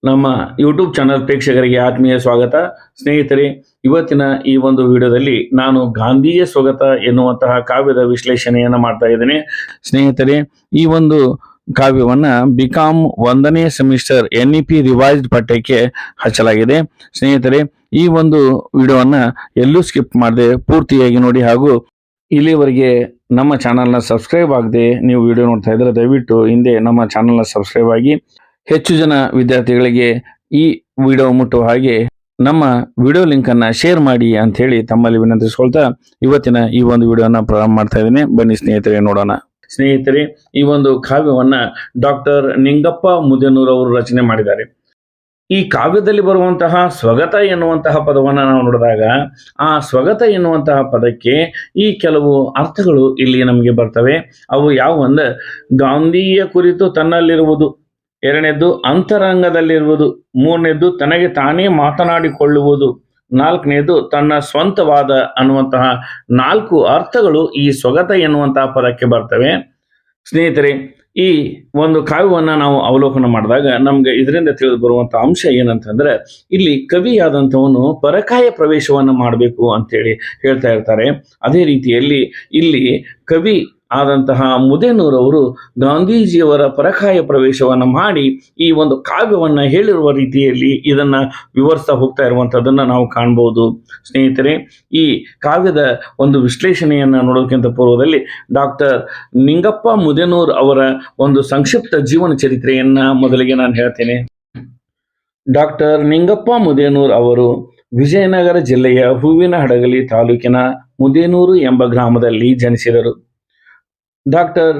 ನಮ್ಮ YouTube channel ಪ್ರೇಕ್ಷಕರಿಗೆ ಆತ್ಮೀಯ ಸ್ವಾಗತ. ಸ್ನೇಹಿತರೆ, ಇವತ್ತಿನ ಈ ಒಂದು ವಿಡಿಯೋದಲ್ಲಿ ನಾನು ಗಾಂಧಿಯ ಸ್ವಗತ ಎನ್ನುವಂತಹ ಕಾವ್ಯದ ವಿಶ್ಲೇಷಣೆಯನ್ನು ಮಾಡ್ತಾ ಇದ್ದೇನೆ. ಸ್ನೇಹಿತರೆ, ಈ ಒಂದು ಕಾವ್ಯವನ್ನ ಬಿಕಾಂ 1ನೇ ಸೆಮಿಸ್ಟರ್ NEP ರಿವೈಸ್ಡ್ ಪಠ್ಯಕ್ಕೆ ಹಚ್ಚಲಾಗಿದೆ. ಸ್ನೇಹಿತರೆ, ಈ ಒಂದು ವಿಡಿಯೋವನ್ನ ಎಲ್ಲೂ ಸ್ಕಿಪ್ ಮಾಡದೆ ಪೂರ್ತಿಯಾಗಿ ನೋಡಿ, ಹಾಗೂ ಇಲ್ಲಿವರೆಗೆ ನಮ್ಮ ಚಾನಲ್ನ ಸಬ್ಸ್ಕ್ರೈಬ್ ಆಗದೆ ನೀವು ವಿಡಿಯೋ ನೋಡ್ತಾ ಇದ್ರೆ ದಯವಿಟ್ಟು ಹಿಂದೆ ನಮ್ಮ ಚಾನಲ್ನ ಸಬ್ಸ್ಕ್ರೈಬ್ ಆಗಿ ಹೆಚ್ಚು ಜನ ವಿದ್ಯಾರ್ಥಿಗಳಿಗೆ ಈ ವಿಡಿಯೋ ಮುಟ್ಟುವ ಹಾಗೆ ನಮ್ಮ ವಿಡಿಯೋ ಲಿಂಕ್ ಅನ್ನ ಶೇರ್ ಮಾಡಿ ಅಂತ ಹೇಳಿ ತಮ್ಮಲ್ಲಿ ವಿನಂತಿಸ್ಕೊಳ್ತಾ ಇವತ್ತಿನ ಈ ಒಂದು ವಿಡಿಯೋನ ಪ್ರಾರಂಭ ಮಾಡ್ತಾ ಇದ್ದೇನೆ. ಬನ್ನಿ ಸ್ನೇಹಿತರೆ, ನೋಡೋಣ. ಸ್ನೇಹಿತರೆ, ಈ ಒಂದು ಕಾವ್ಯವನ್ನ ಡಾಕ್ಟರ್ ನಿಂಗಪ್ಪ ಮುದೇನೂರ್ ಅವರು ರಚನೆ ಮಾಡಿದ್ದಾರೆ. ಈ ಕಾವ್ಯದಲ್ಲಿ ಬರುವಂತಹ ಸ್ವಗತ ಎನ್ನುವಂತಹ ಪದವನ್ನ ನಾವು ನೋಡಿದಾಗ ಆ ಸ್ವಗತ ಎನ್ನುವಂತಹ ಪದಕ್ಕೆ ಈ ಕೆಲವು ಅರ್ಥಗಳು ಇಲ್ಲಿ ನಮಗೆ ಬರ್ತವೆ. ಅವು ಯಾವುವಂದ್ರೆ, ಗಾಂಧಿಯ ಕುರಿತು ತನ್ನಲ್ಲಿರುವುದು, ಎರಡನೇದ್ದು ಅಂತರಂಗದಲ್ಲಿರುವುದು, ಮೂರನೇದ್ದು ತನಗೆ ತಾನೇ ಮಾತನಾಡಿಕೊಳ್ಳುವುದು, ನಾಲ್ಕನೇದು ತನ್ನ ಸ್ವಂತವಾದ ಅನ್ನುವಂತಹ 4 ಅರ್ಥಗಳು ಈ ಸ್ವಗತ ಎನ್ನುವಂತಹ ಪದಕ್ಕೆ ಬರ್ತವೆ. ಸ್ನೇಹಿತರೆ, ಈ ಒಂದು ಕಾವ್ಯವನ್ನ ನಾವು ಅವಲೋಕನ ಮಾಡಿದಾಗ ನಮ್ಗೆ ಇದರಿಂದ ತಿಳಿದು ಬರುವಂತಹ ಅಂಶ ಏನಂತಂದ್ರೆ, ಇಲ್ಲಿ ಕವಿಯಾದಂಥವನು ಪರಕಾಯ ಪ್ರವೇಶವನ್ನ ಮಾಡಬೇಕು ಅಂತೇಳಿ ಹೇಳ್ತಾ ಇರ್ತಾರೆ. ಅದೇ ರೀತಿಯಲ್ಲಿ ಇಲ್ಲಿ ಕವಿ ಆದಂತಹ ಮುದೇನೂರ್ ಅವರು ಗಾಂಧೀಜಿಯವರ ಪರಕಾಯ ಪ್ರವೇಶವನ್ನ ಮಾಡಿ ಈ ಒಂದು ಕಾವ್ಯವನ್ನ ಹೇಳಿರುವ ರೀತಿಯಲ್ಲಿ ಇದನ್ನ ವಿವರಿಸ್ತಾ ಹೋಗ್ತಾ ಇರುವಂತದನ್ನ ನಾವು ಕಾಣಬಹುದು. ಸ್ನೇಹಿತರೆ, ಈ ಕಾವ್ಯದ ಒಂದು ವಿಶ್ಲೇಷಣೆಯನ್ನ ನೋಡೋದಕ್ಕಿಂತ ಪೂರ್ವದಲ್ಲಿ ಡಾಕ್ಟರ್ ನಿಂಗಪ್ಪ ಮುದೇನೂರ್ ಅವರ ಒಂದು ಸಂಕ್ಷಿಪ್ತ ಜೀವನ ಚರಿತ್ರೆಯನ್ನ ಮೊದಲಿಗೆ ನಾನು ಹೇಳ್ತೇನೆ. ಡಾಕ್ಟರ್ ನಿಂಗಪ್ಪ ಮುದೇನೂರ್ ಅವರು ವಿಜಯನಗರ ಜಿಲ್ಲೆಯ ಹೂವಿನಹಡಗಲಿ ತಾಲೂಕಿನ ಮುದೇನೂರು ಎಂಬ ಗ್ರಾಮದಲ್ಲಿ ಜನಿಸಿದರು. ಡಾಕ್ಟರ್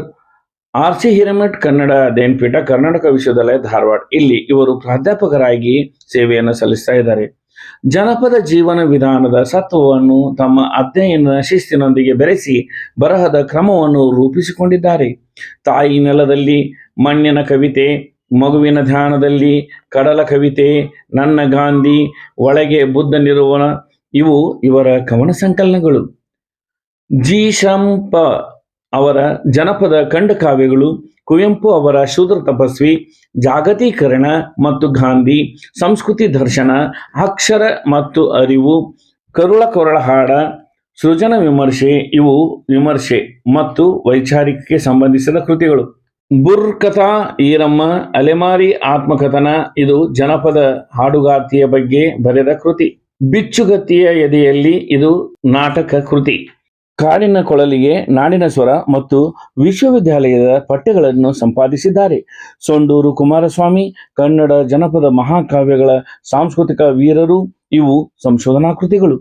RC ಹಿರೇಮಠ್ ಕನ್ನಡ ಅಧ್ಯಯನ ಪೀಠ, ಕರ್ನಾಟಕ ವಿಶ್ವವಿದ್ಯಾಲಯ, ಧಾರವಾಡ, ಇಲ್ಲಿ ಇವರು ಪ್ರಾಧ್ಯಾಪಕರಾಗಿ ಸೇವೆಯನ್ನು ಸಲ್ಲಿಸ್ತಾ ಇದ್ದಾರೆ. ಜನಪದ ಜೀವನ ವಿಧಾನದ ಸತ್ವವನ್ನು ತಮ್ಮ ಅಧ್ಯಯನ ಶಿಸ್ತಿನೊಂದಿಗೆ ಬೆರೆಸಿ ಬರಹದ ಕ್ರಮವನ್ನು ರೂಪಿಸಿಕೊಂಡಿದ್ದಾರೆ. ತಾಯಿ ನೆಲದಲ್ಲಿ ಮಣ್ಣಿನ ಕವಿತೆ, ಮಗುವಿನ ಧ್ಯಾನದಲ್ಲಿ ಕಡಲ ಕವಿತೆ, ನನ್ನ ಗಾಂಧಿ, ಒಳಗೆ ಬುದ್ಧನಿರುವ, ಇವು ಇವರ ಕವನ ಸಂಕಲನಗಳು. ಜಿ.ಶಂಪ ಅವರ ಜನಪದ ಖಂಡ ಕಾವ್ಯಗಳು, ಕುವೆಂಪು ಅವರ ಶೂದ್ರ ತಪಸ್ವಿ, ಜಾಗತೀಕರಣ ಮತ್ತು ಗಾಂಧಿ, ಸಂಸ್ಕೃತಿ ದರ್ಶನ, ಅಕ್ಷರ ಮತ್ತು ಅರಿವು, ಕರುಳ ಕೊರಳ ಹಾಡ, ಸೃಜನ ವಿಮರ್ಶೆ, ಇವು ವಿಮರ್ಶೆ ಮತ್ತು ವೈಚಾರಿಕಕ್ಕೆ ಸಂಬಂಧಿಸಿದ ಕೃತಿಗಳು. ಬುರ್ಕಥಾ ಈರಮ್ಮ ಅಲೆಮಾರಿ ಆತ್ಮಕಥನ, ಇದು ಜನಪದ ಹಾಡುಗಾತಿಯ ಬಗ್ಗೆ ಬರೆದ ಕೃತಿ. ಬಿಚ್ಚುಗತ್ತಿಯ ಎದೆಯಲ್ಲಿ, ಇದು ನಾಟಕ ಕೃತಿ. ಕಾಡಿನ ಕೊಳಲಿಗೆ ನಾಡಿನ ಸ್ವರ ಮತ್ತು ವಿಶ್ವವಿದ್ಯಾಲಯದ ಪಠ್ಯಗಳನ್ನು ಸಂಪಾದಿಸಿದ್ದಾರೆ. ಸೊಂಡೂರು ಕುಮಾರಸ್ವಾಮಿ, ಕನ್ನಡ ಜನಪದ ಮಹಾಕಾವ್ಯಗಳ ಸಾಂಸ್ಕೃತಿಕ ವೀರರು, ಇವು ಸಂಶೋಧನಾ ಕೃತಿಗಳು.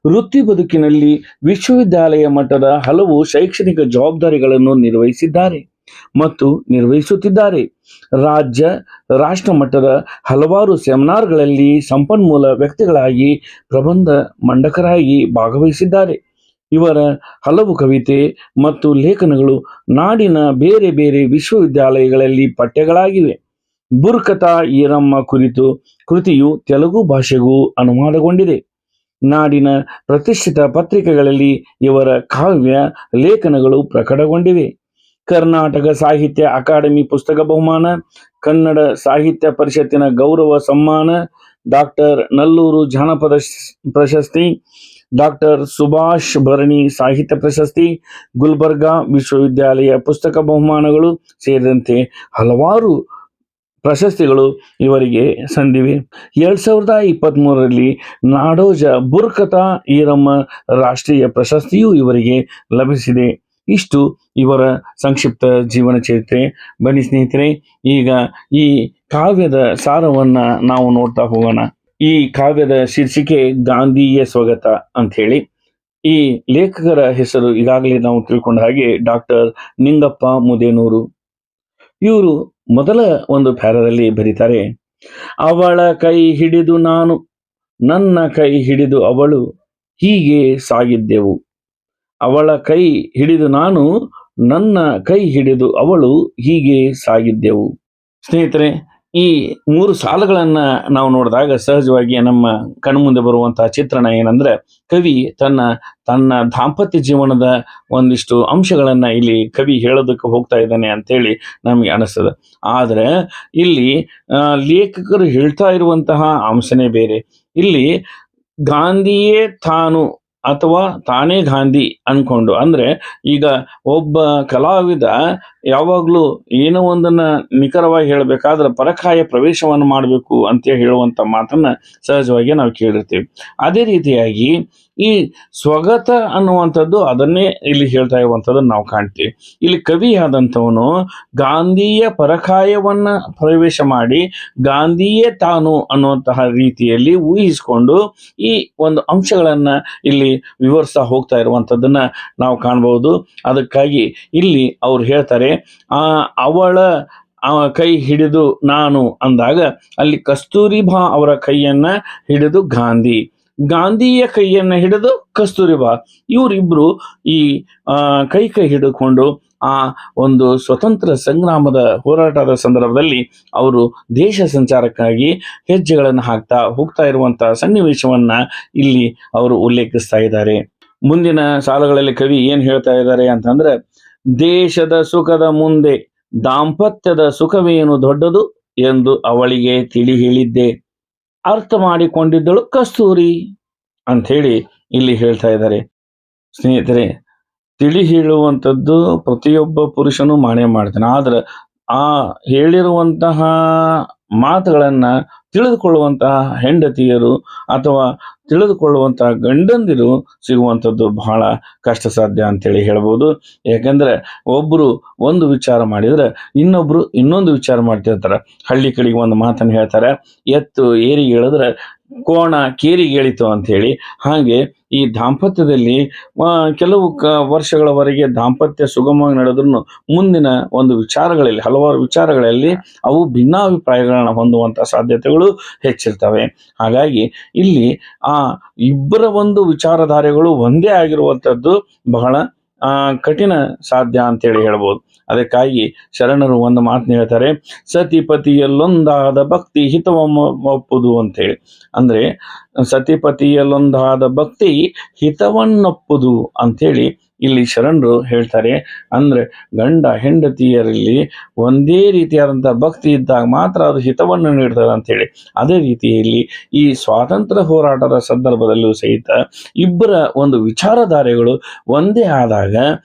ವೃತ್ತಿ ಬದುಕಿನಲ್ಲಿ ವಿಶ್ವವಿದ್ಯಾಲಯ ಮಟ್ಟದ ಹಲವು ಶೈಕ್ಷಣಿಕ ಜವಾಬ್ದಾರಿಗಳನ್ನು ನಿರ್ವಹಿಸಿದ್ದಾರೆ ಮತ್ತು ನಿರ್ವಹಿಸುತ್ತಿದ್ದಾರೆ. ರಾಜ್ಯ, ರಾಷ್ಟ್ರ ಮಟ್ಟದ ಹಲವಾರು ಸೆಮಿನಾರ್ಗಳಲ್ಲಿ ಸಂಪನ್ಮೂಲ ವ್ಯಕ್ತಿಗಳಾಗಿ, ಪ್ರಬಂಧ ಮಂಡಕರಾಗಿ ಭಾಗವಹಿಸಿದ್ದಾರೆ. ಇವರ ಹಲವು ಕವಿತೆ ಮತ್ತು ಲೇಖನಗಳು ನಾಡಿನ ಬೇರೆ ಬೇರೆ ವಿಶ್ವವಿದ್ಯಾಲಯಗಳಲ್ಲಿ ಪಠ್ಯಗಳಾಗಿವೆ. ಬುರ್ಕಥಾ ಈರಮ್ಮ ಕುರಿತು ಕೃತಿಯು ತೆಲುಗು ಭಾಷೆಗೂ ಅನುವಾದಗೊಂಡಿದೆ. ನಾಡಿನ ಪ್ರತಿಷ್ಠಿತ ಪತ್ರಿಕೆಗಳಲ್ಲಿ ಇವರ ಕಾವ್ಯ ಲೇಖನಗಳು ಪ್ರಕಟಗೊಂಡಿವೆ. ಕರ್ನಾಟಕ ಸಾಹಿತ್ಯ ಅಕಾಡೆಮಿ ಪುಸ್ತಕ ಬಹುಮಾನ, ಕನ್ನಡ ಸಾಹಿತ್ಯ ಪರಿಷತ್ತಿನ ಗೌರವ ಸಮ್ಮಾನ, ಡಾಕ್ಟರ್ ನಲ್ಲೂರು ಜಾನಪದ ಪ್ರಶಸ್ತಿ, ಡಾಕ್ಟರ್ ಸುಭಾಷ್ ಭರಣಿ ಸಾಹಿತ್ಯ ಪ್ರಶಸ್ತಿ, ಗುಲ್ಬರ್ಗಾ ವಿಶ್ವವಿದ್ಯಾಲಯ ಪುಸ್ತಕ ಬಹುಮಾನಗಳು ಸೇರಿದಂತೆ ಹಲವಾರು ಪ್ರಶಸ್ತಿಗಳು ಇವರಿಗೆ ಸಂದಿವೆ. 2023ರಲ್ಲಿ ನಾಡೋಜ ಬುರ್ಕಥಾ ಈರಮ್ಮ ರಾಷ್ಟ್ರೀಯ ಪ್ರಶಸ್ತಿಯೂ ಇವರಿಗೆ ಲಭಿಸಿದೆ. ಇಷ್ಟು ಇವರ ಸಂಕ್ಷಿಪ್ತ ಜೀವನ ಚರಿತ್ರೆ. ಬನ್ನಿ ಸ್ನೇಹಿತರೆ, ಈಗ ಈ ಕಾವ್ಯದ ಸಾರವನ್ನ ನಾವು ನೋಡ್ತಾ ಹೋಗೋಣ. ಈ ಕಾವ್ಯದ ಶೀರ್ಷಿಕೆ ಗಾಂಧಿಯ ಸ್ವಗತ ಅಂತ ಹೇಳಿ. ಈ ಲೇಖಕರ ಹೆಸರು ಈಗಾಗಲೇ ನಾವು ತಿಳ್ಕೊಂಡ ಹಾಗೆ ಡಾಕ್ಟರ್ ನಿಂಗಪ್ಪ ಮುದೇನೂರು. ಇವರು ಮೊದಲ ಒಂದು ಪ್ಯಾರದಲ್ಲಿ ಬರೀತಾರೆ, ಅವಳ ಕೈ ಹಿಡಿದು ನಾನು, ನನ್ನ ಕೈ ಹಿಡಿದು ಅವಳು, ಹೀಗೆ ಸಾಗಿದ್ದೆವು. ಅವಳ ಕೈ ಹಿಡಿದು ನಾನು, ನನ್ನ ಕೈ ಹಿಡಿದು ಅವಳು, ಹೀಗೆ ಸಾಗಿದ್ದೆವು. ಸ್ನೇಹಿತರೆ, ಈ 3 ಸಾಲುಗಳನ್ನ ನಾವು ನೋಡಿದಾಗ ಸಹಜವಾಗಿ ನಮ್ಮ ಕಣ್ಮುಂದೆ ಬರುವಂತಹ ಚಿತ್ರಣ ಏನಂದ್ರೆ, ಕವಿ ತನ್ನ ತನ್ನ ದಾಂಪತ್ಯ ಜೀವನದ ಒಂದಿಷ್ಟು ಅಂಶಗಳನ್ನ ಇಲ್ಲಿ ಕವಿ ಹೇಳೋದಕ್ಕೆ ಹೋಗ್ತಾ ಇದ್ದಾನೆ ಅಂತೇಳಿ ನಮಗೆ ಅನಿಸ್ತದೆ. ಆದ್ರೆ ಇಲ್ಲಿ ಲೇಖಕರು ಹೇಳ್ತಾ ಇರುವಂತಹ ಅಂಶನೇ ಬೇರೆ. ಇಲ್ಲಿ ಗಾಂಧಿಯೇ ತಾನು ಅಥವಾ ತಾನೇ ಗಾಂಧಿ ಅನ್ಕೊಂಡು, ಅಂದ್ರೆ ಈಗ ಒಬ್ಬ ಕಲಾವಿದ ಯಾವಾಗ್ಲೂ ಏನೋ ಒಂದನ್ನ ನಿಖರವಾಗಿ ಹೇಳಬೇಕಾದ್ರೆ ಪರಕಾಯ ಪ್ರವೇಶವನ್ನು ಮಾಡಬೇಕು ಅಂತ ಹೇಳುವಂತ ಮಾತನ್ನ ಸಹಜವಾಗಿ ನಾವು ಕೇಳಿರ್ತೀವಿ. ಅದೇ ರೀತಿಯಾಗಿ ಈ ಸ್ವಗತ ಅನ್ನುವಂಥದ್ದು ಅದನ್ನೇ ಇಲ್ಲಿ ಹೇಳ್ತಾ ಇರುವಂಥದ್ದನ್ನು ನಾವು ಕಾಣ್ತೀವಿ. ಇಲ್ಲಿ ಕವಿ ಆದಂಥವನು ಗಾಂಧಿಯ ಪರಕಾಯವನ್ನ ಪ್ರವೇಶ ಮಾಡಿ ಗಾಂಧಿಯೇ ತಾನು ಅನ್ನುವಂತಹ ರೀತಿಯಲ್ಲಿ ಊಹಿಸಿಕೊಂಡು ಈ ಒಂದು ಅಂಶಗಳನ್ನ ಇಲ್ಲಿ ವಿವರಿಸ್ತಾ ಹೋಗ್ತಾ ಇರುವಂಥದ್ದನ್ನ ನಾವು ಕಾಣಬಹುದು. ಅದಕ್ಕಾಗಿ ಇಲ್ಲಿ ಅವ್ರು ಹೇಳ್ತಾರೆ, ಅವಳ ಕೈ ಹಿಡಿದು ನಾನು ಅಂದಾಗ ಅಲ್ಲಿ ಕಸ್ತೂರಿಬಾ ಅವರ ಕೈಯನ್ನ ಹಿಡಿದು ಗಾಂಧಿಯ ಕೈಯನ್ನ ಹಿಡಿದು ಕಸ್ತೂರಿಬಾ, ಇವರಿಬ್ರು ಈ ಕೈ ಹಿಡಿದುಕೊಂಡು ಆ ಒಂದು ಸ್ವತಂತ್ರ ಸಂಗ್ರಾಮದ ಹೋರಾಟದ ಸಂದರ್ಭದಲ್ಲಿ ಅವರು ದೇಶ ಸಂಚಾರಕ್ಕಾಗಿ ಹೆಜ್ಜೆಗಳನ್ನು ಹಾಕ್ತಾ ಹೋಗ್ತಾ ಇರುವಂತಹ ಸನ್ನಿವೇಶವನ್ನ ಇಲ್ಲಿ ಅವರು ಉಲ್ಲೇಖಿಸ್ತಾ ಇದ್ದಾರೆ. ಮುಂದಿನ ಸಾಲುಗಳಲ್ಲಿ ಕವಿ ಏನ್ ಹೇಳ್ತಾ ಇದ್ದಾರೆ ಅಂತಂದ್ರೆ, ದೇಶದ ಸುಖದ ಮುಂದೆ ದಾಂಪತ್ಯದ ಸುಖವೇನು ದೊಡ್ಡದು ಎಂದು ಅವಳಿಗೆ ತಿಳಿ ಹೇಳಿದ್ದೆ, ಅರ್ಥ ಮಾಡಿಕೊಂಡಿದ್ದಳು ಕಸ್ತೂರಿ ಅಂತ ಹೇಳಿ ಇಲ್ಲಿ ಹೇಳ್ತಾ ಇದ್ದಾರೆ. ಸ್ನೇಹಿತರೆ, ತಿಳಿ ಹೇಳುವಂಥದ್ದು ಪ್ರತಿಯೊಬ್ಬ ಪುರುಷನು ಮಾಡೇ ಮಾಡ್ತಾನೆ. ಆದ್ರೆ ಆ ಹೇಳಿರುವಂತಹ ಮಾತುಗಳನ್ನ ತಿಳಿದುಕೊಳ್ಳುವಂತಹ ಹೆಂಡತಿಯರು ಅಥವಾ ತಿಳಿದುಕೊಳ್ಳುವಂತಹ ಗಂಡಂದಿರು ಸಿಗುವಂಥದ್ದು ಬಹಳ ಕಷ್ಟ ಸಾಧ್ಯ ಅಂತೇಳಿ ಹೇಳ್ಬೋದು. ಯಾಕಂದ್ರೆ ಒಬ್ರು ಒಂದು ವಿಚಾರ ಮಾಡಿದ್ರೆ ಇನ್ನೊಬ್ರು ಇನ್ನೊಂದು ವಿಚಾರ ಮಾಡ್ತಿರ್ತಾರೆ. ಹಳ್ಳಿ ಕಡೆಗೆ ಒಂದು ಮಾತನ್ನು ಹೇಳ್ತಾರೆ, ಎತ್ತು ಏರಿಗೆ ಹೇಳಿದ್ರೆ ಕೋಣ ಕೇರಿಗೆ ಹೇಳಿತು ಅಂತ ಹೇಳಿ. ಹಾಗೆ ಈ ದಾಂಪತ್ಯದಲ್ಲಿ ಕೆಲವು ವರ್ಷಗಳವರೆಗೆ ದಾಂಪತ್ಯ ಸುಗಮವಾಗಿ ನಡೆದ್ರು ಮುಂದಿನ ಒಂದು ವಿಚಾರಗಳಲ್ಲಿ ಹಲವಾರು ವಿಚಾರಗಳಲ್ಲಿ ಅವು ಭಿನ್ನಾಭಿಪ್ರಾಯಗಳನ್ನ ಹೊಂದುವಂತ ಸಾಧ್ಯತೆಗಳು ಹೆಚ್ಚಿರ್ತವೆ. ಹಾಗಾಗಿ ಇಲ್ಲಿ ಆ ಇಬ್ಬರ ಒಂದು ವಿಚಾರಧಾರೆಗಳು ಒಂದೇ ಆಗಿರುವಂಥದ್ದು ಬಹಳ ಕಠಿಣ ಸಾಧ್ಯ ಅಂತೇಳಿ ಹೇಳ್ಬೋದು. ಅದಕ್ಕಾಗಿ ಶರಣರು ಒಂದು ಮಾತನ್ನ ಹೇಳ್ತಾರೆ, ಸತಿಪತಿಯಲ್ಲೊಂದಾದ ಭಕ್ತಿ ಹಿತವನ್ನೊಪ್ಪುದು ಅಂತೇಳಿ. ಅಂದ್ರೆ ಸತಿಪತಿಯಲ್ಲೊಂದಾದ ಭಕ್ತಿ ಹಿತವನ್ನೊಪ್ಪುದು ಅಂತೇಳಿ ಇಲ್ಲಿ ಶರಣರು ಹೇಳ್ತಾರೆ. ಅಂದ್ರೆ ಗಂಡ ಹೆಂಡತಿಯರಲ್ಲಿ ಒಂದೇ ರೀತಿಯಾದಂತಹ ಭಕ್ತಿ ಇದ್ದಾಗ ಮಾತ್ರ ಅದು ಹಿತವನ್ನು ನೀಡ್ತದೆ ಅಂತೇಳಿ. ಅದೇ ರೀತಿಯಲ್ಲಿ ಈ ಸ್ವಾತಂತ್ರ್ಯ ಹೋರಾಟದ ಸಂದರ್ಭದಲ್ಲೂ ಸಹಿತ ಇಬ್ಬರ ಒಂದು ವಿಚಾರಧಾರೆಗಳು ಒಂದೇ ಆದಾಗ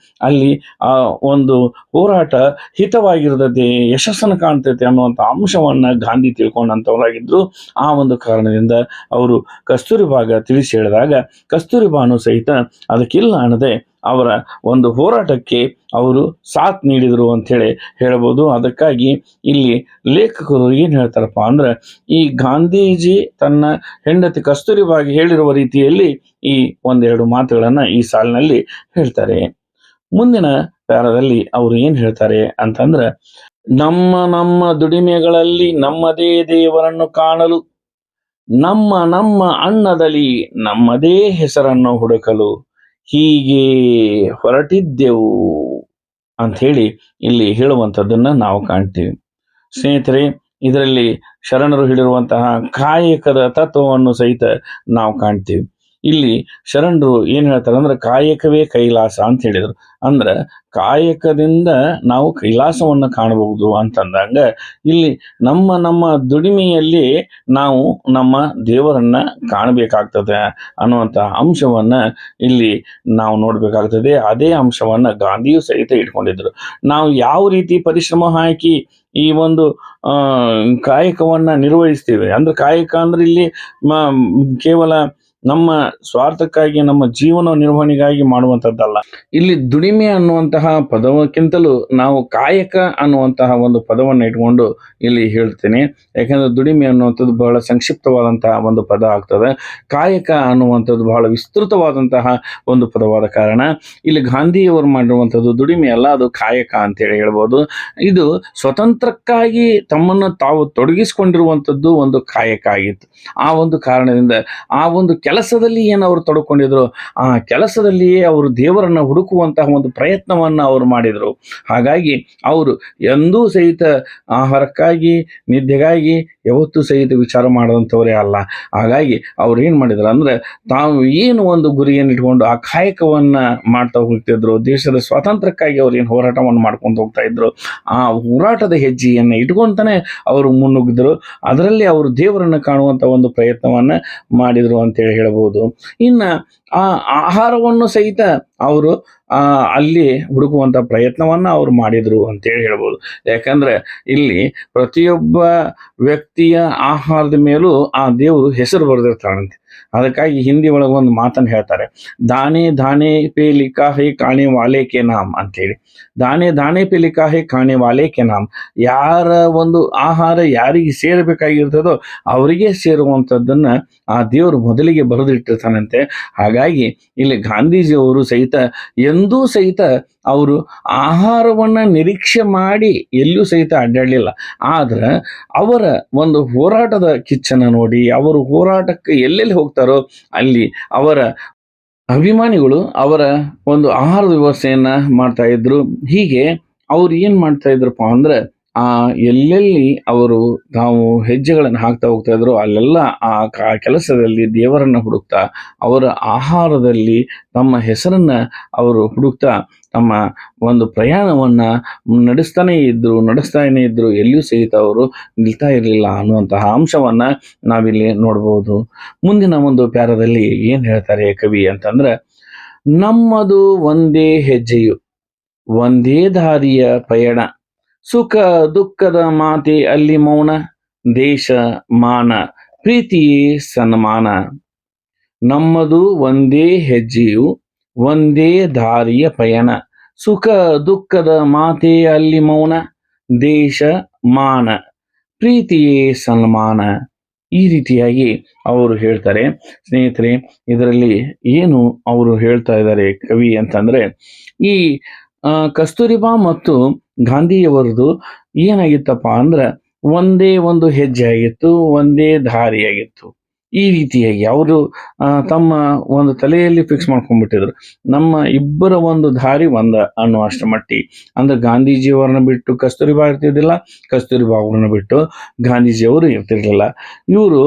ಅಲ್ಲಿ ಆ ಒಂದು ಹೋರಾಟ ಹಿತವಾಗಿರ್ತದೆ, ಯಶಸ್ಸನ್ನು ಕಾಣ್ತೈತೆ ಅನ್ನುವಂಥ ಅಂಶವನ್ನ ಗಾಂಧಿ ತಿಳ್ಕೊಂಡಂಥವರಾಗಿದ್ರು. ಆ ಒಂದು ಕಾರಣದಿಂದ ಅವರು ಕಸ್ತೂರಿಬಾಗ ತಿಳಿಸಿ ಹೇಳಿದಾಗ ಕಸ್ತೂರಿಬಾನು ಸಹಿತ ಅದಕ್ಕಿಲ್ಲ ಅನ್ನದೆ ಅವರ ಒಂದು ಹೋರಾಟಕ್ಕೆ ಅವರು ಸಾಥ್ ನೀಡಿದರು ಅಂತೇಳಿ ಹೇಳ್ಬೋದು. ಅದಕ್ಕಾಗಿ ಇಲ್ಲಿ ಲೇಖಕರು ಏನ್ ಹೇಳ್ತಾರಪ್ಪ ಅಂದ್ರೆ, ಈ ಗಾಂಧೀಜಿ ತನ್ನ ಹೆಂಡತಿ ಕಸ್ತೂರಿಬಾಗಿ ಹೇಳಿರುವ ರೀತಿಯಲ್ಲಿ ಈ ಒಂದೆರಡು ಮಾತುಗಳನ್ನ ಈ ಸಾಲಿನಲ್ಲಿ ಹೇಳ್ತಾರೆ. ಮುಂದಿನ ಪ್ಯಾರದಲ್ಲಿ ಅವರು ಏನ್ ಹೇಳ್ತಾರೆ ಅಂತಂದ್ರೆ, ನಮ್ಮ ನಮ್ಮ ದುಡಿಮೆಗಳಲ್ಲಿ ನಮ್ಮದೇ ದೇವರನ್ನು ಕಾಣಲು, ನಮ್ಮ ಅನ್ನದಲ್ಲಿ ನಮ್ಮದೇ ಹೆಸರನ್ನು ಹುಡುಕಲು ಹೀಗೆ ಹೊರಟಿದ್ದೆವು ಅಂಥೇಳಿ ಇಲ್ಲಿ ಹೇಳುವಂಥದ್ದನ್ನ ನಾವು ಕಾಣ್ತೀವಿ. ಸ್ನೇಹಿತರೆ, ಇದರಲ್ಲಿ ಶರಣರು ಹೇಳಿರುವಂತಹ ಕಾಯಕದ ತತ್ವವನ್ನು ಸಹಿತ ನಾವು ಕಾಣ್ತೀವಿ. ಇಲ್ಲಿ ಶರಣರು ಏನ್ ಹೇಳ್ತಾರೆ ಅಂದ್ರೆ, ಕಾಯಕವೇ ಕೈಲಾಸ ಅಂತ ಹೇಳಿದ್ರು. ಅಂದ್ರೆ ಕಾಯಕದಿಂದ ನಾವು ಕೈಲಾಸವನ್ನ ಕಾಣಬಹುದು ಅಂತಂದಾಗ ಇಲ್ಲಿ ನಮ್ಮ ದುಡಿಮೆಯಲ್ಲಿ ನಾವು ನಮ್ಮ ದೇವರನ್ನ ಕಾಣಬೇಕಾಗ್ತದೆ ಅನ್ನುವಂಥ ಅಂಶವನ್ನ ಇಲ್ಲಿ ನಾವು ನೋಡ್ಬೇಕಾಗ್ತದೆ. ಅದೇ ಅಂಶವನ್ನ ಗಾಂಧಿಯು ಸಹಿತ ಇಟ್ಕೊಂಡಿದ್ರು. ನಾವು ಯಾವ ರೀತಿ ಪರಿಶ್ರಮ ಹಾಕಿ ಈ ಒಂದು ಕಾಯಕವನ್ನ ನಿರ್ವಹಿಸ್ತೀವಿ ಅಂದ್ರೆ, ಕಾಯಕ ಅಂದ್ರೆ ಇಲ್ಲಿ ಕೇವಲ ನಮ್ಮ ಸ್ವಾರ್ಥಕ್ಕಾಗಿ ನಮ್ಮ ಜೀವನ ನಿರ್ವಹಣೆಗಾಗಿ ಮಾಡುವಂಥದ್ದಲ್ಲ. ಇಲ್ಲಿ ದುಡಿಮೆ ಅನ್ನುವಂತಹ ಪದಕ್ಕಿಂತಲೂ ನಾವು ಕಾಯಕ ಅನ್ನುವಂತಹ ಒಂದು ಪದವನ್ನು ಇಟ್ಕೊಂಡು ಇಲ್ಲಿ ಹೇಳ್ತೇನೆ. ಯಾಕಂದ್ರೆ ದುಡಿಮೆ ಅನ್ನುವಂಥದ್ದು ಬಹಳ ಸಂಕ್ಷಿಪ್ತವಾದಂತಹ ಒಂದು ಪದ ಆಗ್ತದೆ. ಕಾಯಕ ಅನ್ನುವಂಥದ್ದು ಬಹಳ ವಿಸ್ತೃತವಾದಂತಹ ಒಂದು ಪದವಾದ ಕಾರಣ ಇಲ್ಲಿ ಗಾಂಧಿಯವರು ಮಾಡಿರುವಂಥದ್ದು ದುಡಿಮೆ ಅಲ್ಲ, ಅದು ಕಾಯಕ ಅಂತೇಳಿ ಹೇಳ್ಬೋದು. ಇದು ಸ್ವತಂತ್ರಕ್ಕಾಗಿ ತಮ್ಮನ್ನು ತಾವು ತೊಡಗಿಸಿಕೊಂಡಿರುವಂಥದ್ದು ಒಂದು ಕಾಯಕ ಆಗಿತ್ತು. ಆ ಒಂದು ಕಾರಣದಿಂದ ಆ ಒಂದು ಕೆಲಸದಲ್ಲಿ ಏನು ಅವರು ತೊಡಕೊಂಡಿದ್ರು, ಆ ಕೆಲಸದಲ್ಲಿಯೇ ಅವರು ದೇವರನ್ನ ಹುಡುಕುವಂತಹ ಒಂದು ಪ್ರಯತ್ನವನ್ನ ಅವರು ಮಾಡಿದರು. ಹಾಗಾಗಿ ಅವರು ಎಂದೂ ಸಹಿತ ಆಹಾರಕ್ಕಾಗಿ, ನಿದ್ದೆಗಾಗಿ ಯಾವತ್ತೂ ಸಹಿತ ವಿಚಾರ ಮಾಡಿದಂಥವರೇ ಅಲ್ಲ. ಹಾಗಾಗಿ ಅವ್ರು ಏನು ಮಾಡಿದ್ರು ಅಂದ್ರೆ, ತಾವು ಏನು ಒಂದು ಗುರಿಯನ್ನು ಇಟ್ಕೊಂಡು ಆ ಕಾಯಕವನ್ನ ಮಾಡ್ತಾ ಹೋಗ್ತಿದ್ರು, ದೇಶದ ಸ್ವಾತಂತ್ರ್ಯಕ್ಕಾಗಿ ಅವ್ರು ಏನು ಹೋರಾಟವನ್ನು ಮಾಡ್ಕೊಂಡು ಹೋಗ್ತಾ ಇದ್ರು, ಆ ಹೋರಾಟದ ಹೆಜ್ಜೆಯನ್ನು ಇಟ್ಕೊಂತಾನೆ ಅವರು ಮುನ್ನುಗ್ಗಿದ್ರು. ಅದರಲ್ಲಿ ಅವರು ದೇವರನ್ನು ಕಾಣುವಂತ ಒಂದು ಪ್ರಯತ್ನವನ್ನ ಮಾಡಿದ್ರು ಅಂತೇಳಿ ಹೇಳಬಹುದು. ಇನ್ನ ಆ ಆಹಾರವನ್ನು ಸಹಿತ ಅವರು ಅಲ್ಲಿ ಹುಡುಕುವಂತ ಪ್ರಯತ್ನವನ್ನ ಅವರು ಮಾಡಿದ್ರು ಅಂತೇಳಿ ಹೇಳ್ಬೋದು. ಯಾಕಂದ್ರೆ ಇಲ್ಲಿ ಪ್ರತಿಯೊಬ್ಬ ವ್ಯಕ್ತಿಯ ಆಹಾರದ ಮೇಲೂ ಆ ದೇವರು ಹೆಸರು ಬರೆದಿರ್ತಾರಂತೆ. ಅದಕ್ಕಾಗಿ ಹಿಂದಿ ಒಳಗೆ ಒಂದು ಮಾತನ್ನು ಹೇಳ್ತಾರೆ, ದಾನೆ ದಾನೆ ಪೇ ಲಿಖಾ ಹೈ ಕಾಣೆ ವಾಲೆ ಕೆ ನಾಮ್ ಅಂತೇಳಿ. ದಾನೆ ದಾನೆ ಪೇ ಲಿಖಾ ಹೈ ಕಾಣೆ ವಾಲೆ ಕೆ ನಾಮ್. ಯಾರ ಒಂದು ಆಹಾರ ಯಾರಿಗೆ ಸೇರಬೇಕಾಗಿರ್ತದೋ ಅವರಿಗೆ ಸೇರುವಂಥದ್ದನ್ನ ಆ ದೇವರು ಮೊದಲಿಗೆ ಬರೆದಿಟ್ಟಿರ್ತಾನಂತೆ. ಹಾಗಾಗಿ ಇಲ್ಲಿ ಗಾಂಧೀಜಿಯವರು ಸಹಿತ ಎಂದೂ ಸಹಿತ ಅವರು ಆಹಾರವನ್ನ ನಿರೀಕ್ಷೆ ಮಾಡಿ ಎಲ್ಲೂ ಸಹಿತ ಅಡ್ಡಾಡಲಿಲ್ಲ. ಆದ್ರೆ ಅವರ ಒಂದು ಹೋರಾಟದ ಕಿಚ್ಚನ್ನು ನೋಡಿ, ಅವರು ಹೋರಾಟಕ್ಕೆ ಎಲ್ಲೆಲ್ಲಿ ಹೋಗ್ತಾರೋ ಅಲ್ಲಿ ಅವರ ಅಭಿಮಾನಿಗಳು ಅವರ ಒಂದು ಆಹಾರದ ವ್ಯವಸ್ಥೆಯನ್ನ ಮಾಡ್ತಾ ಇದ್ರು. ಹೀಗೆ ಅವ್ರು ಏನ್ ಮಾಡ್ತಾ ಇದ್ರಪ್ಪ ಅಂದ್ರೆ, ಎಲ್ಲೆಲ್ಲಿ ಅವರು ತಾವು ಹೆಜ್ಜೆಗಳನ್ನು ಹಾಕ್ತಾ ಹೋಗ್ತಾ ಇದ್ರು ಅಲ್ಲೆಲ್ಲ ಆ ಕೆಲಸದಲ್ಲಿ ದೇವರನ್ನ ಹುಡುಕ್ತಾ, ಅವರ ಆಹಾರದಲ್ಲಿ ತಮ್ಮ ಹೆಸರನ್ನ ಅವರು ಹುಡುಕ್ತಾ ತಮ್ಮ ಒಂದು ಪ್ರಯಾಣವನ್ನ ನಡೆಸ್ತಾನೆ ಇದ್ರು. ಎಲ್ಲಿಯೂ ಸಹಿತ ಅವರು ನಿಲ್ತಾ ಇರಲಿಲ್ಲ ಅನ್ನುವಂತಹ ಅಂಶವನ್ನ ನಾವಿಲ್ಲಿ ನೋಡಬಹುದು. ಮುಂದಿನ ಒಂದು ಪ್ಯಾರದಲ್ಲಿ ಏನ್ ಹೇಳ್ತಾರೆ ಕವಿ ಅಂತಂದ್ರೆ, ನಮ್ಮದು ಒಂದೇ ಹೆಜ್ಜೆಯು, ಒಂದೇ ದಾರಿಯ ಪಯಣ, ಸುಖ ದುಃಖದ ಮಾತೆ ಅಲ್ಲಿ ಮೌನ, ದೇಶ ಮಾನ ಪ್ರೀತಿಯೇ ಸನ್ಮಾನ. ನಮ್ಮದು ಒಂದೇ ಹೆಜ್ಜೆಯು, ಒಂದೇ ದಾರಿಯ ಪಯಣ, ಸುಖ ದುಃಖದ ಮಾತೆ ಅಲ್ಲಿ ಮೌನ, ದೇಶ ಮಾನ ಪ್ರೀತಿಯೇ ಸನ್ಮಾನ. ಈ ರೀತಿಯಾಗಿ ಅವರು ಹೇಳ್ತಾರೆ. ಸ್ನೇಹಿತರೆ, ಇದರಲ್ಲಿ ಏನು ಅವರು ಹೇಳ್ತಾ ಇದ್ದಾರೆ ಕವಿ ಅಂತಂದ್ರೆ, ಈ ಕಸ್ತೂರಿಬಾ ಮತ್ತು ಗಾಂಧಿಯವರದು ಏನಾಗಿತ್ತಪ್ಪ ಅಂದ್ರೆ ಒಂದೇ ಒಂದು ಹೆಜ್ಜೆ ಆಗಿತ್ತು, ಒಂದೇ ದಾರಿಯಾಗಿತ್ತು. ಈ ರೀತಿಯಾಗಿ ಅವರು ತಮ್ಮ ಒಂದು ತಲೆಯಲ್ಲಿ ಫಿಕ್ಸ್ ಮಾಡ್ಕೊಂಡ್ಬಿಟ್ಟಿದ್ರು, ನಮ್ಮ ಇಬ್ಬರ ಒಂದು ದಾರಿ ಒಂದ ಅನ್ನೋ ಅಷ್ಟರ ಮಟ್ಟಿ. ಅಂದ್ರೆ ಗಾಂಧೀಜಿಯವರನ್ನ ಬಿಟ್ಟು ಕಸ್ತೂರಿಬಾ ಇರ್ತಿದ್ದಿಲ್ಲ, ಕಸ್ತೂರಿಬಾ ಅವ್ರನ್ನ ಬಿಟ್ಟು ಗಾಂಧೀಜಿಯವರು ಇರ್ತಿರ್ಲಿಲ್ಲ. ಇವರು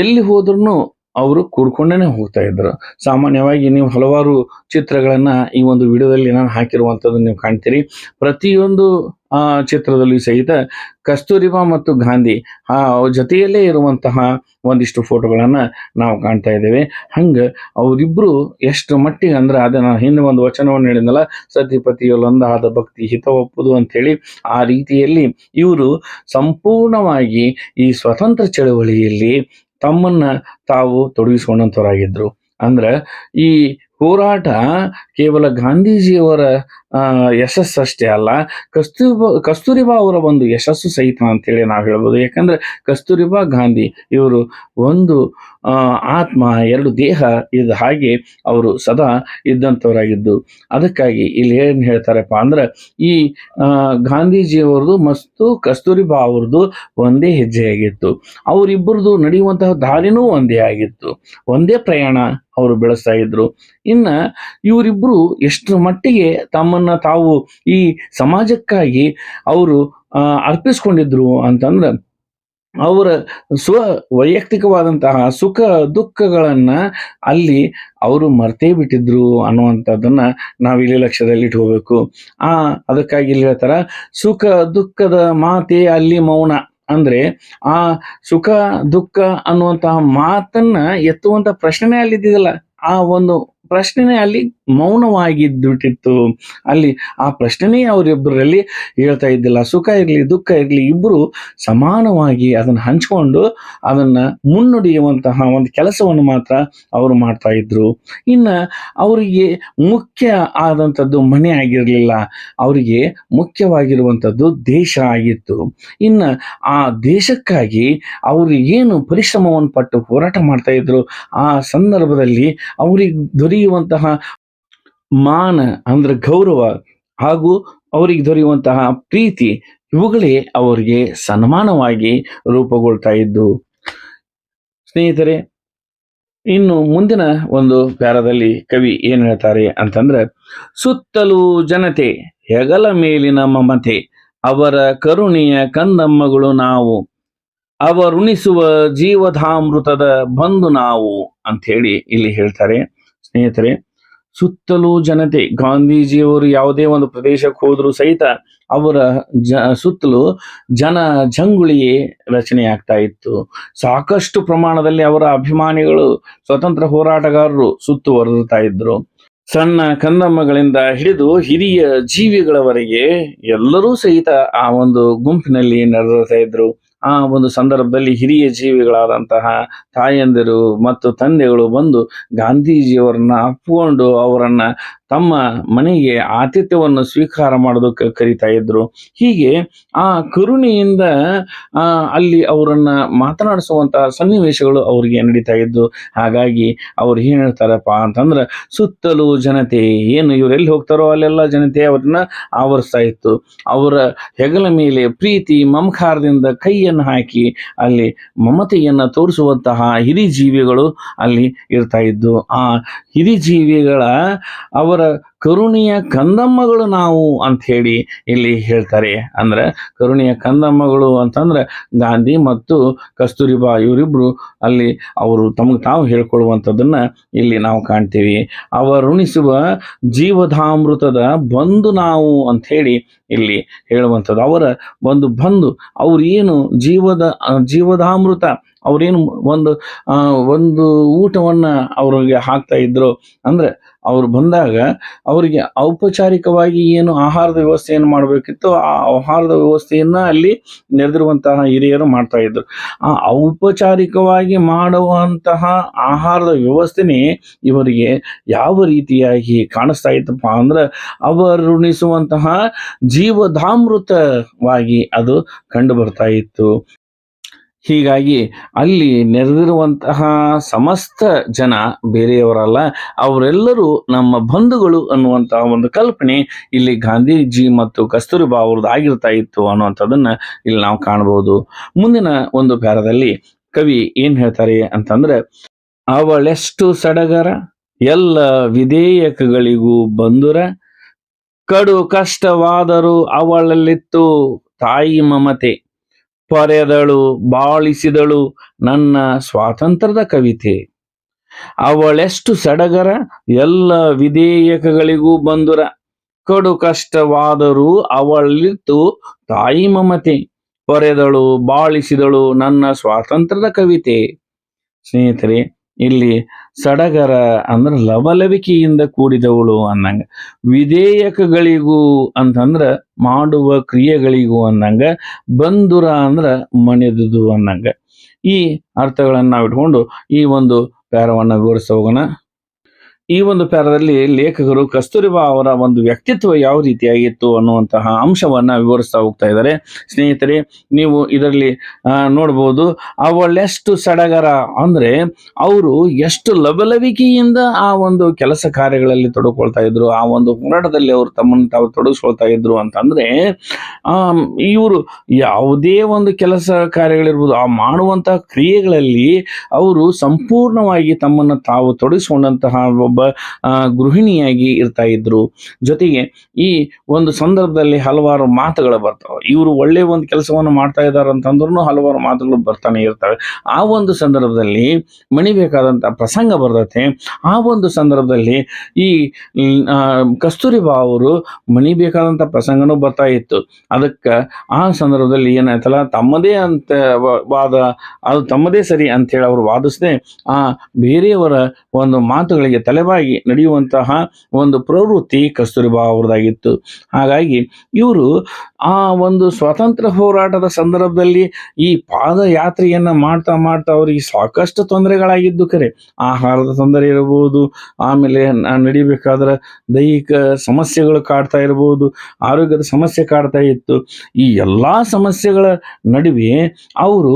ಎಲ್ಲಿ ಹೋದ್ರೂ ಅವರು ಕೂಡ್ಕೊಂಡೇನೆ ಹೋಗ್ತಾ ಇದ್ರು. ಸಾಮಾನ್ಯವಾಗಿ ನೀವು ಹಲವಾರು ಚಿತ್ರಗಳನ್ನ ಈ ಒಂದು ವಿಡಿಯೋದಲ್ಲಿ ನಾನು ಹಾಕಿರುವಂಥದ್ದು ನೀವು ಕಾಣ್ತೀರಿ. ಪ್ರತಿಯೊಂದು ಚಿತ್ರದಲ್ಲಿ ಸಹಿತ ಕಸ್ತೂರಿಬಾ ಮತ್ತು ಗಾಂಧಿ ಜೊತೆಯಲ್ಲೇ ಇರುವಂತಹ ಒಂದಿಷ್ಟು ಫೋಟೋಗಳನ್ನ ನಾವು ಕಾಣ್ತಾ ಇದ್ದೇವೆ. ಹಂಗ ಅವರಿಬ್ರು ಎಷ್ಟು ಮಟ್ಟಿಗೆ ಅಂದ್ರೆ, ಅದನ್ನ ಹಿಂದೆ ಒಂದು ವಚನವನ್ನು ಹೇಳಿದ್ನಲ್ಲ, ಸತಿಪತಿಯಲ್ಲೊಂದಾದ ಭಕ್ತಿ ಹಿತ ಒಪ್ಪುದು ಅಂತ ಹೇಳಿ, ಆ ರೀತಿಯಲ್ಲಿ ಇವರು ಸಂಪೂರ್ಣವಾಗಿ ಈ ಸ್ವತಂತ್ರ ಚಳವಳಿಯಲ್ಲಿ ತಮ್ಮನ್ನ ತಾವು ತೊಡಗಿಸಿಕೊಂಡಂತವರಾಗಿದ್ರು. ಅಂದ್ರೆ ಈ ಹೋರಾಟ ಕೇವಲ ಗಾಂಧೀಜಿಯವರ ಯಶಸ್ಸಷ್ಟೇ ಅಲ್ಲ, ಕಸ್ತೂರಿಬಾ ಅವರ ಒಂದು ಯಶಸ್ಸು ಸಹಿತ ಅಂತೇಳಿ ನಾವು ಹೇಳ್ಬೋದು. ಯಾಕಂದ್ರೆ ಕಸ್ತೂರಿಬಾ ಗಾಂಧಿ ಇವರು ಒಂದು ಆತ್ಮ, ಎರಡು ದೇಹ ಇದ್ದ ಹಾಗೆ ಅವರು ಸದಾ ಇದ್ದಂಥವರಾಗಿದ್ದು. ಅದಕ್ಕಾಗಿ ಇಲ್ಲಿ ಏನ್ ಹೇಳ್ತಾರಪ್ಪ ಅಂದ್ರೆ, ಈ ಗಾಂಧೀಜಿಯವರದು ಮತ್ತು ಕಸ್ತೂರಿಬಾ ಅವ್ರದ್ದು ಒಂದೇ ಹೆಜ್ಜೆಯಾಗಿತ್ತು. ಅವರಿಬ್ಬರದು ನಡೆಯುವಂತಹ ದಾರಿನೂ ಒಂದೇ ಆಗಿತ್ತು, ಒಂದೇ ಪ್ರಯಾಣ ಅವರು ಬೆಳೆಸ್ತಾ ಇದ್ರು. ಇನ್ನ ಇವರಿಬ್ರು ಎಷ್ಟು ಮಟ್ಟಿಗೆ ತಮ್ಮನ್ನ ತಾವು ಈ ಸಮಾಜಕ್ಕಾಗಿ ಅವರು ಅರ್ಪಿಸ್ಕೊಂಡಿದ್ರು ಅಂತಂದ್ರೆ, ಅವರ ವೈಯಕ್ತಿಕವಾದಂತಹ ಸುಖ ದುಃಖಗಳನ್ನ ಅಲ್ಲಿ ಅವರು ಮರ್ತೇ ಬಿಟ್ಟಿದ್ರು ಅನ್ನುವಂಥದ್ದನ್ನ ನಾವಿಲ್ಲಿ ಲಕ್ಷ್ಯದಲ್ಲಿ ಇಟ್ಕೋಬೇಕು. ಅದಕ್ಕಾಗಿ ಇಲ್ಲಿ ಹೇಳ್ತಾರ, ಸುಖ ದುಃಖದ ಮಾತೆ ಅಲ್ಲಿ ಮೌನ. ಅಂದ್ರೆ ಆ ಸುಖ ದುಃಖ ಅನ್ನುವಂತಹ ಮಾತನ್ನ ಎತ್ತುವಂತ ಪ್ರಶ್ನೆ ಅಲ್ಲಿದ್ದಿಲ್ಲ, ಆ ಒಂದು ಪ್ರಶ್ನೆ ಅಲ್ಲಿ ಮೌನವಾಗಿದ್ದುಬಿಟ್ಟಿತ್ತು. ಅಲ್ಲಿ ಆ ಪ್ರಶ್ನೆನೇ ಅವರಿಬ್ಬರಲ್ಲಿ ಹೇಳ್ತಾ ಇದ್ದಿಲ್ಲ. ಸುಖ ಇರಲಿ ದುಃಖ ಇರಲಿ ಇಬ್ಬರು ಸಮಾನವಾಗಿ ಅದನ್ನು ಹಂಚ್ಕೊಂಡು ಅದನ್ನ ಮುನ್ನುಡಿಯುವಂತಹ ಒಂದು ಕೆಲಸವನ್ನು ಮಾತ್ರ ಅವರು ಮಾಡ್ತಾ ಇದ್ರು. ಇನ್ನ ಅವರಿಗೆ ಮುಖ್ಯ ಆದಂಥದ್ದು ಮನೆ ಆಗಿರಲಿಲ್ಲ, ಅವರಿಗೆ ಮುಖ್ಯವಾಗಿರುವಂಥದ್ದು ದೇಶ ಆಗಿತ್ತು. ಇನ್ನ ಆ ದೇಶಕ್ಕಾಗಿ ಅವರು ಏನು ಪರಿಶ್ರಮವನ್ನು ಪಟ್ಟು ಹೋರಾಟ ಮಾಡ್ತಾ ಇದ್ರು, ಆ ಸಂದರ್ಭದಲ್ಲಿ ಅವರಿಗೆ ದೊರೆಯುವಂತಹ ಮಾನ ಅಂದ್ರೆ ಗೌರವ ಹಾಗೂ ಅವರಿಗೆ ದೊರೆಯುವಂತಹ ಪ್ರೀತಿ, ಇವುಗಳೇ ಅವರಿಗೆ ಸನ್ಮಾನವಾಗಿ ರೂಪುಗೊಳ್ತಾ ಇದ್ದು. ಸ್ನೇಹಿತರೆ, ಇನ್ನು ಮುಂದಿನ ಒಂದು ಪ್ಯಾರದಲ್ಲಿ ಕವಿ ಏನ್ ಹೇಳ್ತಾರೆ ಅಂತಂದ್ರೆ, ಸುತ್ತಲೂ ಜನತೆ ಹೆಗಲ ಮೇಲಿನ ಮಮತೆ, ಅವರ ಕರುಣೆಯ ಕಂದಮ್ಮಗಳು ನಾವು, ಅವರುಣಿಸುವ ಜೀವಧಾಮೃತದ ಬಂಧು ನಾವು ಅಂತ ಹೇಳಿ ಇಲ್ಲಿ ಹೇಳ್ತಾರೆ. ಸ್ನೇಹಿತರೆ, ಸುತ್ತಲೂ ಜನತೆ, ಗಾಂಧೀಜಿಯವರು ಯಾವುದೇ ಒಂದು ಪ್ರದೇಶಕ್ಕೆ ಹೋದ್ರು ಸಹಿತ ಅವರ ಸುತ್ತಲೂ ಜನ ಜಂಗುಳಿಯೇ ರಚನೆ ಆಗ್ತಾ ಇತ್ತು. ಸಾಕಷ್ಟು ಪ್ರಮಾಣದಲ್ಲಿ ಅವರ ಅಭಿಮಾನಿಗಳು, ಸ್ವತಂತ್ರ ಹೋರಾಟಗಾರರು ಸುತ್ತುವರಿತಾ ಇದ್ರು. ಸಣ್ಣ ಕಂದಮ್ಮಗಳಿಂದ ಹಿಡಿದು ಹಿರಿಯ ಜೀವಿಗಳವರೆಗೆ ಎಲ್ಲರೂ ಸಹಿತ ಆ ಒಂದು ಗುಂಪಿನಲ್ಲಿ ನಡೆದುತ್ತಾ ಇದ್ರು. ಆ ಒಂದು ಸಂದರ್ಭದಲ್ಲಿ ಹಿರಿಯ ಜೀವಿಗಳಾದಂತಹ ತಾಯಂದಿರು ಮತ್ತು ತಂದೆಗಳು ಬಂದು ಗಾಂಧೀಜಿಯವರನ್ನ ಅಪ್ಪಿಕೊಂಡು ಅವರನ್ನ ತಮ್ಮ ಮನೆಗೆ ಆತಿಥ್ಯವನ್ನು ಸ್ವೀಕಾರ ಮಾಡೋದಕ್ಕೆ ಕರಿತಾ ಇದ್ರು. ಹೀಗೆ ಆ ಕರುಣೆಯಿಂದ ಅಲ್ಲಿ ಅವರನ್ನ ಮಾತನಾಡಿಸುವಂತಹ ಸನ್ನಿವೇಶಗಳು ಅವ್ರಿಗೆ ನಡೀತಾ ಇದ್ದು. ಹಾಗಾಗಿ ಅವ್ರು ಏನ್ ಹೇಳ್ತಾರಪ್ಪ ಅಂತಂದ್ರೆ, ಸುತ್ತಲೂ ಜನತೆ, ಏನು ಇವರೆಲ್ಲಿ ಹೋಗ್ತಾರೋ ಅಲ್ಲೆಲ್ಲ ಜನತೆ ಅವ್ರನ್ನ ಆವರಿಸ್ತಾ ಇತ್ತು. ಅವರ ಹೆಗಲ ಮೇಲೆ ಪ್ರೀತಿ ಮಮಕಾರದಿಂದ ಕೈಯನ್ನು ಹಾಕಿ ಅಲ್ಲಿ ಮಮತೆಯನ್ನ ತೋರಿಸುವಂತಹ ಹಿರಿ ಜೀವಿಗಳು ಅಲ್ಲಿ ಇರ್ತಾ ಇದ್ದು. ಆ ಹಿರಿ ಜೀವಿಗಳ ಅವರ ಕರುಣೆಯ ಕಂದಮ್ಮಗಳು ನಾವು ಅಂತ ಹೇಳಿ ಇಲ್ಲಿ ಹೇಳ್ತಾರೆ. ಅಂದ್ರೆ ಕರುಣೆಯ ಕಂದಮ್ಮಗಳು ಅಂತಂದ್ರೆ ಗಾಂಧಿ ಮತ್ತು ಕಸ್ತೂರಿಬಾ ಇವರಿಬ್ರು ಅಲ್ಲಿ ಅವರು ತಮಗೆ ತಾವು ಹೇಳ್ಕೊಳ್ಳುವಂಥದ್ದನ್ನ ಇಲ್ಲಿ ನಾವು ಕಾಣ್ತೀವಿ. ಅವರುಣಿಸುವ ಜೀವಧಾಮೃತದ ಬಂಧು ನಾವು ಅಂತ ಹೇಳಿ ಇಲ್ಲಿ ಹೇಳುವಂಥದ್ದು. ಅವರ ಒಂದು ಬಂಧು, ಅವ್ರು ಏನು ಜೀವದಾಮೃತ, ಅವ್ರೇನು ಒಂದು ಊಟವನ್ನ ಅವ್ರಿಗೆ ಹಾಕ್ತಾ ಇದ್ರು ಅಂದ್ರೆ, ಅವ್ರು ಬಂದಾಗ ಅವರಿಗೆ ಔಪಚಾರಿಕವಾಗಿ ಏನು ಆಹಾರದ ವ್ಯವಸ್ಥೆಯನ್ನು ಮಾಡಬೇಕಿತ್ತು ಆ ಆಹಾರದ ವ್ಯವಸ್ಥೆಯನ್ನ ಅಲ್ಲಿ ನೆರೆದಿರುವಂತಹ ಹಿರಿಯರು ಮಾಡ್ತಾ ಇದ್ರು. ಆ ಔಪಚಾರಿಕವಾಗಿ ಮಾಡುವಂತಹ ಆಹಾರದ ವ್ಯವಸ್ಥೆನೇ ಇವರಿಗೆ ಯಾವ ರೀತಿಯಾಗಿ ಕಾಣಿಸ್ತಾ ಇತ್ತಪ್ಪ ಅಂದ್ರೆ, ಅವರುಣಿಸುವಂತಹ ಜೀವಧಾಮೃತವಾಗಿ ಅದು ಕಂಡು ಬರ್ತಾ ಇತ್ತು. ಹೀಗಾಗಿ ಅಲ್ಲಿ ನೆರೆದಿರುವಂತಹ ಸಮಸ್ತ ಜನ ಬೇರೆಯವರಲ್ಲ, ಅವರೆಲ್ಲರೂ ನಮ್ಮ ಬಂಧುಗಳು ಅನ್ನುವಂತಹ ಒಂದು ಕಲ್ಪನೆ ಇಲ್ಲಿ ಗಾಂಧೀಜಿ ಮತ್ತು ಕಸ್ತೂರಿಬಾ ಅವ್ರದ್ದು ಆಗಿರ್ತಾ ಇತ್ತು ಅನ್ನುವಂಥದ್ದನ್ನ ಇಲ್ಲಿ ನಾವು ಕಾಣಬಹುದು. ಮುಂದಿನ ಒಂದು ಪ್ಯಾರದಲ್ಲಿ ಕವಿ ಏನ್ ಹೇಳ್ತಾರೆ ಅಂತಂದ್ರೆ, ಅವಳೆಷ್ಟು ಸಡಗರ ಎಲ್ಲ ವಿಧೇಯಕಗಳಿಗೂ ಬಂದುರ, ಕಡು ಕಷ್ಟವಾದರೂ ಅವಳಲ್ಲಿತ್ತು ತಾಯಿ ಮಮತೆ, ಪೊರೆದಳು ಬಾಳಿಸಿದಳು ನನ್ನ ಸ್ವಾತಂತ್ರ್ಯದ ಕವಿತೆ. ಅವಳೆಷ್ಟು ಸಡಗರ ಎಲ್ಲ ವಿಧೇಯಕಗಳಿಗೂ ಬಂದುರ, ಕಡು ಕಷ್ಟವಾದರೂ ಅವಳಿತ್ತು ತಾಯಿ ಮಮತೆ, ಪೊರೆದಳು ಬಾಳಿಸಿದಳು ನನ್ನ ಸ್ವಾತಂತ್ರ್ಯದ ಕವಿತೆ. ಸ್ನೇಹಿತರೆ, ಇಲ್ಲಿ ಸಡಗರ ಅಂದ್ರೆ ಲವಲವಿಕೆಯಿಂದ ಕೂಡಿದವಳು ಅನ್ನಂಗ, ವಿಧೇಯಕಗಳಿಗೂ ಅಂತಂದ್ರ ಮಾಡುವ ಕ್ರಿಯೆಗಳಿಗೂ ಅನ್ನಂಗ, ಬಂಧುರ ಅಂದ್ರ ಮನೆದುದು ಅನ್ನಂಗ. ಈ ಅರ್ಥಗಳನ್ನ ನಾವು ಇಟ್ಕೊಂಡು ಈ ಒಂದು ಪ್ಯಾರವನ್ನ ವಿವರಿಸ್ತಾ ಹೋಗೋಣ. ಈ ಒಂದು ಪ್ಯಾರದಲ್ಲಿ ಲೇಖಕರು ಕಸ್ತೂರಿಬಾ ಅವರ ಒಂದು ವ್ಯಕ್ತಿತ್ವ ಯಾವ ರೀತಿಯಾಗಿತ್ತು ಅನ್ನುವಂತಹ ಅಂಶವನ್ನ ವಿವರಿಸ್ತಾ ಹೋಗ್ತಾ ಇದ್ದಾರೆ. ಸ್ನೇಹಿತರೆ, ನೀವು ಇದರಲ್ಲಿ ನೋಡ್ಬೋದು, ಅವಳೆಷ್ಟು ಸಡಗರ ಅಂದ್ರೆ ಅವರು ಎಷ್ಟು ಲವಲವಿಕೆಯಿಂದ ಆ ಒಂದು ಕೆಲಸ ಕಾರ್ಯಗಳಲ್ಲಿ ತೊಡಕೊಳ್ತಾ ಇದ್ರು, ಆ ಒಂದು ಹೋರಾಟದಲ್ಲಿ ಅವರು ತಮ್ಮನ್ನು ತಾವು ತೊಡಗಿಸ್ಕೊಳ್ತಾ ಇದ್ರು ಅಂತಂದ್ರೆ, ಇವರು ಯಾವುದೇ ಒಂದು ಕೆಲಸ ಕಾರ್ಯಗಳಿರ್ಬೋದು, ಆ ಮಾಡುವಂತಹ ಕ್ರಿಯೆಗಳಲ್ಲಿ ಅವರು ಸಂಪೂರ್ಣವಾಗಿ ತಮ್ಮನ್ನು ತಾವು ತೊಡಗಿಸಿಕೊಂಡಂತಹ ಒಬ್ಬ ಗೃಹಿಣಿಯಾಗಿ ಇರ್ತಾ ಇದ್ರು. ಜೊತೆಗೆ ಈ ಒಂದು ಸಂದರ್ಭದಲ್ಲಿ ಹಲವಾರು ಮಾತುಗಳು ಬರ್ತಾವೆ. ಇವರು ಒಳ್ಳೆ ಒಂದು ಕೆಲಸವನ್ನು ಮಾಡ್ತಾ ಇದ್ದಾರೆ ಅಂತಂದ್ರೂ ಹಲವಾರು ಮಾತುಗಳು ಬರ್ತಾನೆ ಇರ್ತವೆ. ಆ ಒಂದು ಸಂದರ್ಭದಲ್ಲಿ ಮಣಿಬೇಕಾದಂತ ಪ್ರಸಂಗ ಬರ್ತೈತೆ. ಆ ಒಂದು ಸಂದರ್ಭದಲ್ಲಿ ಈ ಕಸ್ತೂರಿಬಾ ಅವರು ಮಣಿಬೇಕಾದಂತ ಪ್ರಸಂಗನೂ ಬರ್ತಾ ಇತ್ತು. ಅದಕ್ಕೆ ಆ ಸಂದರ್ಭದಲ್ಲಿ ಏನಾಯ್ತಲ್ಲ, ತಮ್ಮದೇ ಅಂತ ವಾದ, ಅದು ತಮ್ಮದೇ ಸರಿ ಅಂತೇಳಿ ಅವರು ವಾದಿಸದೆ ಆ ಬೇರೆಯವರ ಒಂದು ಮಾತುಗಳಿಗೆ ತಲೆಬಾಗಿ ನಡೆಯುವಂತಹ ಒಂದು ಪ್ರವೃತ್ತಿ ಕಸ್ತೂರಿಬಾ ಅವ್ರದ್ದಾಗಿತ್ತು. ಹಾಗಾಗಿ ಇವರು ಆ ಒಂದು ಸ್ವಾತಂತ್ರ್ಯ ಹೋರಾಟದ ಸಂದರ್ಭದಲ್ಲಿ ಈ ಪಾದಯಾತ್ರೆಯನ್ನ ಮಾಡ್ತಾ ಮಾಡ್ತಾ ಅವರಿಗೆ ಸಾಕಷ್ಟು ತೊಂದರೆಗಳಾಗಿದ್ದು ಖರೆ. ಆಹಾರದ ತೊಂದರೆ ಇರಬಹುದು, ಆಮೇಲೆ ನಡಿಬೇಕಾದ್ರೆ ದೈಹಿಕ ಸಮಸ್ಯೆಗಳು ಕಾಡ್ತಾ ಇರಬಹುದು, ಆರೋಗ್ಯದ ಸಮಸ್ಯೆ ಕಾಡ್ತಾ ಇತ್ತು. ಈ ಎಲ್ಲಾ ಸಮಸ್ಯೆಗಳ ನಡುವೆ ಅವರು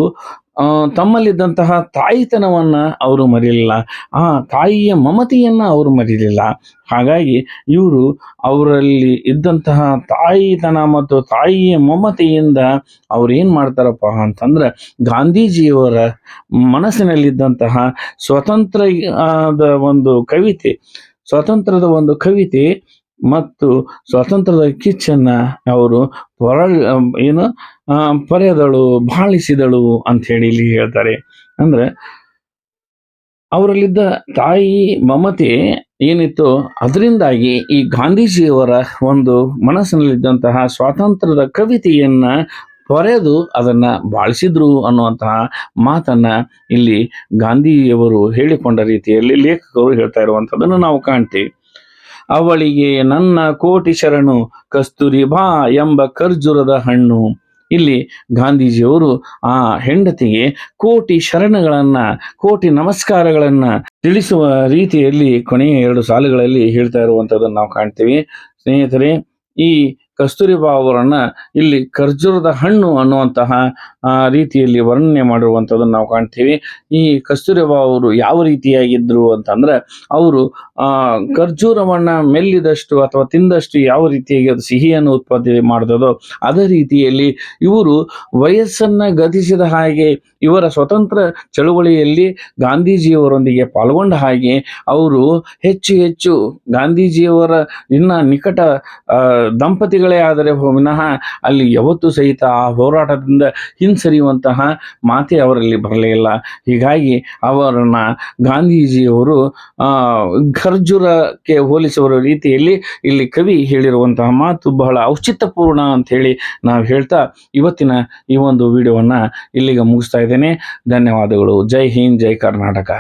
ತಮ್ಮಲ್ಲಿದ್ದಂತಹ ತಾಯಿತನವನ್ನು ಅವರು ಮರೀಲಿಲ್ಲ, ಆ ತಾಯಿಯ ಮಮತೆಯನ್ನು ಅವರು ಮರೀಲಿಲ್ಲ. ಹಾಗಾಗಿ ಇವರು ಅವರಲ್ಲಿ ಇದ್ದಂತಹ ತಾಯಿತನ ಮತ್ತು ತಾಯಿಯ ಮಮತೆಯಿಂದ ಅವ್ರು ಏನು ಮಾಡ್ತಾರಪ್ಪ ಅಂತಂದ್ರೆ, ಗಾಂಧೀಜಿಯವರ ಮನಸ್ಸಿನಲ್ಲಿದ್ದಂತಹ ಸ್ವಾತಂತ್ರ್ಯದ ಒಂದು ಕವಿತೆ ಮತ್ತು ಸ್ವಾತಂತ್ರ್ಯದ ಕಿಚ್ಚನ್ನು ಅವರು ಪರೆದಳು, ಬಾಳಿಸಿದಳು ಅಂತ ಹೇಳಿ ಇಲ್ಲಿ ಹೇಳ್ತಾರೆ. ಅಂದ್ರೆ ಅವರಲ್ಲಿದ್ದ ತಾಯಿ ಮಮತೆ ಏನಿತ್ತು, ಅದರಿಂದಾಗಿ ಈ ಗಾಂಧೀಜಿಯವರ ಒಂದು ಮನಸ್ಸಿನಲ್ಲಿದ್ದಂತಹ ಸ್ವಾತಂತ್ರ್ಯದ ಕವಿತೆಯನ್ನ ಪೊರೆದು ಅದನ್ನ ಬಾಳಿಸಿದ್ರು ಅನ್ನುವಂತಹ ಮಾತನ್ನ ಇಲ್ಲಿ ಗಾಂಧಿಯವರು ಹೇಳಿಕೊಂಡ ರೀತಿಯಲ್ಲಿ ಲೇಖಕರು ಹೇಳ್ತಾ ಇರುವಂಥದ್ದನ್ನು ನಾವು ಕಾಣ್ತೀವಿ. ಅವಳಿಗೆ ನನ್ನ ಕೋಟಿ ಶರಣು ಕಸ್ತೂರಿಬಾ ಎಂಬ ಖರ್ಜೂರದ ಹಣ್ಣು. ಇಲ್ಲಿ ಗಾಂಧೀಜಿಯವರು ಆ ಹೆಂಡತಿಗೆ ಕೋಟಿ ಶರಣಗಳನ್ನ, ಕೋಟಿ ನಮಸ್ಕಾರಗಳನ್ನ ತಿಳಿಸುವ ರೀತಿಯಲ್ಲಿ ಕೊನೆಯ 2 ಸಾಲುಗಳಲ್ಲಿ ಹೇಳ್ತಾ ಇರುವಂಥದ್ದನ್ನು ನಾವು ಕಾಣ್ತೀವಿ. ಸ್ನೇಹಿತರೆ, ಈ ಕಸ್ತೂರಿಬಾ ಅವರನ್ನ ಇಲ್ಲಿ ಖರ್ಜೂರದ ಹಣ್ಣು ಅನ್ನುವಂತಹ ರೀತಿಯಲ್ಲಿ ವರ್ಣನೆ ಮಾಡಿರುವಂಥದ್ದನ್ನು ನಾವು ಕಾಣ್ತೀವಿ. ಈ ಕಸ್ತೂರಿಬಾ ಅವರು ಯಾವ ರೀತಿಯಾಗಿದ್ರು ಅಂತಂದ್ರೆ, ಅವರು ಖರ್ಜೂರವನ್ನ ಮೆಲ್ಲಿದಷ್ಟು ಅಥವಾ ತಿಂದಷ್ಟು ಯಾವ ರೀತಿಯಾಗಿ ಅದು ಸಿಹಿಯನ್ನು ಉತ್ಪತ್ತಿ ಮಾಡ್ತದೋ ಅದೇ ರೀತಿಯಲ್ಲಿ ಇವರು ವಯಸ್ಸನ್ನ ಗತಿಸಿದ ಹಾಗೆ, ಇವರ ಸ್ವತಂತ್ರ ಚಳುವಳಿಯಲ್ಲಿ ಗಾಂಧೀಜಿಯವರೊಂದಿಗೆ ಪಾಲ್ಗೊಂಡ ಹಾಗೆ ಅವರು ಹೆಚ್ಚು ಹೆಚ್ಚು ಗಾಂಧೀಜಿಯವರ ಇನ್ನ ನಿಕಟ ದಂಪತಿಗಳೇ ಆದರೆ ವಿನಃ ಅಲ್ಲಿ ಯಾವತ್ತೂ ಸಹಿತ ಆ ಹೋರಾಟದಿಂದ ಹಿಂಸರಿಯುವಂತಹ ಮಾತೆ ಅವರಲ್ಲಿ ಬರಲೇ ಇಲ್ಲ. ಹೀಗಾಗಿ ಅವರನ್ನ ಗಾಂಧೀಜಿಯವರು ಖರ್ಜೂರಕ್ಕೆ ಹೋಲಿಸುವ ರೀತಿಯಲ್ಲಿ ಇಲ್ಲಿ ಕವಿ ಹೇಳಿರುವಂತಹ ಮಾತು ಬಹಳ ಔಚಿತ್ಯಪೂರ್ಣ ಅಂತ ಹೇಳಿ ನಾವು ಹೇಳ್ತಾ ಇವತ್ತಿನ ಈ ಒಂದು ವಿಡಿಯೋವನ್ನ ಇಲ್ಲಿಗೆ ಮುಗಿಸ್ತಾ ಇದ್ದೇನೆ. ಧನ್ಯವಾದಗಳು. ಜೈ ಹಿಂದ್, ಜೈ ಕರ್ನಾಟಕ.